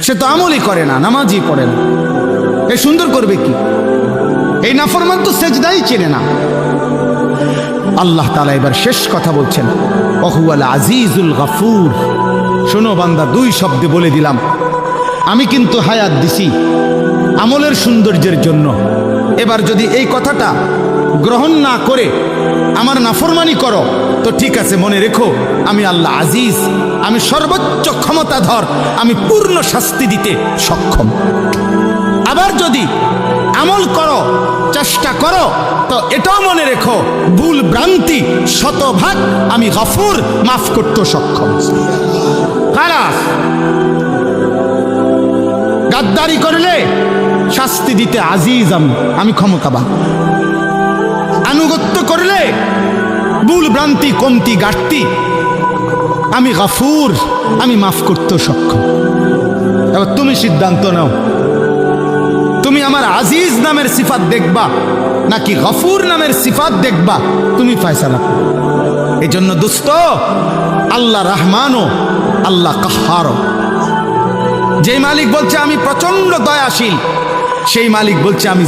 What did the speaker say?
সে তো আমলই করে না, নামাজই পড়ে না, এ সুন্দর করবে কি? এই নাফরমান তো সেজদাই চেনে না। আল্লাহ তাআলা এবার শেষ কথা বলছেন, ওহুয়াল আজিজুল গফুর। শোনো বান্দা, দুই শব্দে বলে দিলাম, আমি কিন্তু হায়াত দিছি আমলের সৌন্দর্যের জন্য। এবার যদি এই কথাটা গ্রহণ না করে আমার নাফরমানি করো, তো ঠিক আছে, মনে রেখো আমি আল্লাহ আজিজ, আমি সর্বোচ্চ ক্ষমতাধর, আমি পূর্ণ শাস্তি দিতে সক্ষম। আবার যদি আমল করো, চেষ্টা করো, তো এটাও মনে রেখো ভুল ভ্রান্তি শতভাগ আমি গফুর, মাফ করতে সক্ষম। খালাস। গাদ্দারি করলে শাস্তি দিতে আজিজ আমি ক্ষমতাবান। আনুগত্য করলে ভুল ভ্রান্তি কমতি ঘাটতি আমি গফুর, আমি মাফ করতে সক্ষম। এবার তুমি সিদ্ধান্ত নাও, তুমি আমার আজিজ নামের সিফাত দেখবা নাকি গফুর নামের সিফাত দেখবা, তুমি ফয়সালা করো। এই জন্য দোস্ত, আল্লাহ রহমানও আল্লাহ কাহ্হারও। যেই মালিক বলছে আমি প্রচন্ড দয়াশীল, সেই মালিক বলছে আমি